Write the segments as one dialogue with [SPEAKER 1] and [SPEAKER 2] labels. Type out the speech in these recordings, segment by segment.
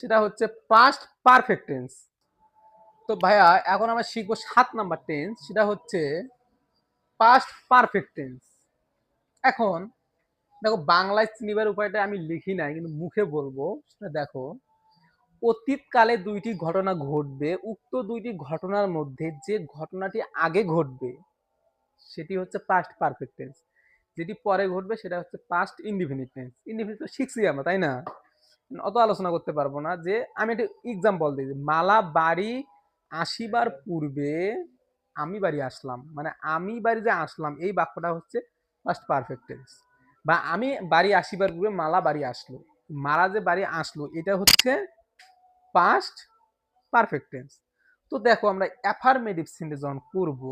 [SPEAKER 1] সেটা হচ্ছে past perfect tense. তো ভাইয়া এখন আমরা শিখবো 7 নাম্বার টেন্স, সেটা হচ্ছে পাস্ট পারফেক্ট টেন্স। এখন দেখো, বাংলায় চিনিবার উপায়টা আমি লিখি নাই, কিন্তু মুখে বলবো। সেটা দেখো, অতীতকালে দুইটি ঘটনা ঘটবে, উক্ত দুইটি ঘটনার মধ্যে যে ঘটনাটি আগে ঘটবে সেটি হচ্ছে পাস্ট পারফেক্ট টেন্স, যেটি পরে ঘটবে সেটা হচ্ছে পাস্ট ইনডিফিনিট টেন্স। ইনডিফিনিট তো শিখছি আমরা, তাই না? অত আলোচনা করতে পারবো না। যে আমি একটা এক্সাম্পল দিই, মালা বাড়ি আসিবার পূর্বে আমি বাড়ি আসলাম, মানে আমি বাড়ি যে আসলাম এই বাক্যটা হচ্ছে পাস্ট পারফেক্ট টেন্স। বা আমি বাড়ি আসিবার পূর্বে মালা বাড়ি আসলো, মালা যে বাড়ি আসলো এটা হচ্ছে পাস্ট পারফেক্ট টেন্স। তো দেখো, আমরা অ্যাফার্মেটিভ সেন্টেন্স যখন করব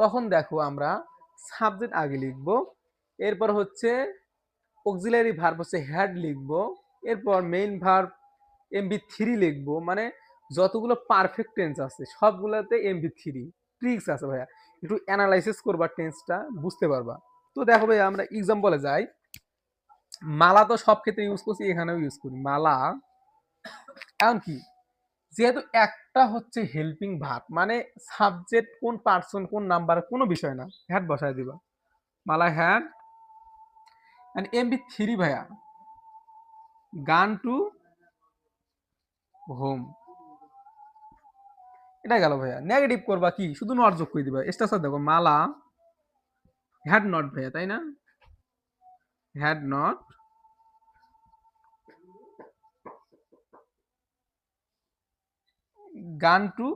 [SPEAKER 1] তখন দেখো আমরা সাবজেক্ট আগে লিখব, এরপর হচ্ছে অক্সিলারি ভার্ব হচ্ছে হ্যাড লিখব, এরপর মেইন ভার্ব MV3 লিখবো। মানে যতগুলো পারফেক্ট টেন্স আছে সবগুলোতে MV3 ট্রিক্স আছে ভাইয়া, একটু অ্যানালাইসিস করবা, টেন্সটা বুঝতে পারবা। তো দেখো ভাইয়া, আমরা এক্সাম্পলে যাই। মালা তো সব ক্ষেত্রে ইউজ করছি, এখানেও ইউজ করি মালা। এখন কি, যেহেতু একটা হচ্ছে হেল্পিং ভার্ব, মানে সাবজেক্ট কোন পার্সন কোন নাম্বার কোনো বিষয় না, হ্যাড বসায় দিবা, মালা হ্যাড। এন্ড MV3 ভাইয়া, গান টু হোম। এটা গেল ভাইয়া। নেগেটিভ করবা কি, শুধু নট যোগ করে দিবা। স্ট্রাকচার দেখো, মালা হ্যাড নট ভাইয়া, তাই না? হ্যাড নট গান টু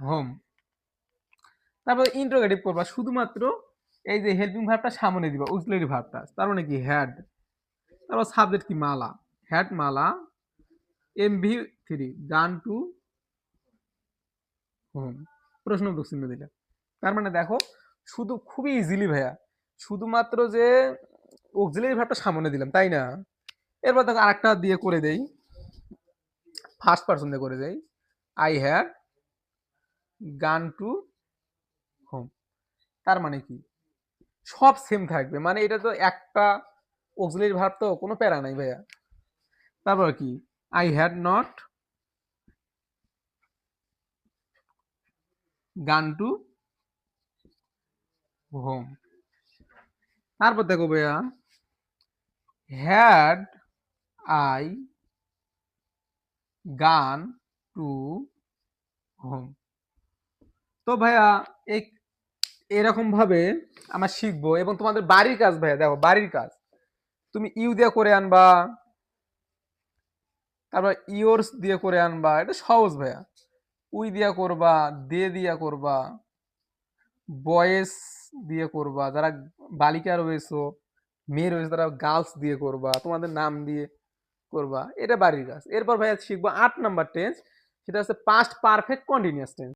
[SPEAKER 1] হোম। তারপরে ইন্টারোগেটিভ করবা, শুধুমাত্র এই যে হেল্পিং ভার্বটা সামনে দিবা, অক্সিলারি ভার্বটা, তার মানে কি হ্যাড। তারপর সাবজেক্ট কি, মালা, হ্যাড মালা MV3 গান টু হোম, প্রশ্নবোধক চিহ্ন দিলে। তার মানে দেখো, শুধু খুবই ইজিলি ভাইয়া, শুধুমাত্র যে অক্সিলারি ভার্বটা সামনে দিলাম, তাই না? এরপর দেখো আরেকটা দিয়ে করে দেই, ফার্স্ট পার্সন দিয়ে করে দেই, I had gone to home. তার মানে কি, সব সেম থাকবে, মানে এটা তো একটা অক্সিলারি ভার্ব, তো কোনো প্যারা নাই ভাইয়া। তারপর কি, আই হ্যাড নট গান টু হোম। তারপর দেখো ভাইয়া, হ্যাড আই গান টু হোম। তো ভাইয়া এই এরকম ভাবে আমরা শিখবো। এবং তোমাদের বাড়ির কাজ ভাইয়া, দেখো বাড়ির কাজ তুমি ইউ দিয়ে করে আনবা, তারপর ইয়োর্স দিয়ে করে আনবা, এটা সহজ ভাইয়া। উই দিয়া করবা, দে দিয়া করবা, বয়েস দিয়ে করবা, যারা বালিকা রয়েছে, মেয়ে রয়েছে, তারা গার্লস দিয়ে করবা, তোমাদের নাম দিয়ে করবা। এটা বাড়ির কাজ। এরপর ভাইয়া শিখবো 8 নাম্বার টেন্স, সেটা হচ্ছে পাস্ট পারফেক্ট কন্টিনিউয়াস টেন্স।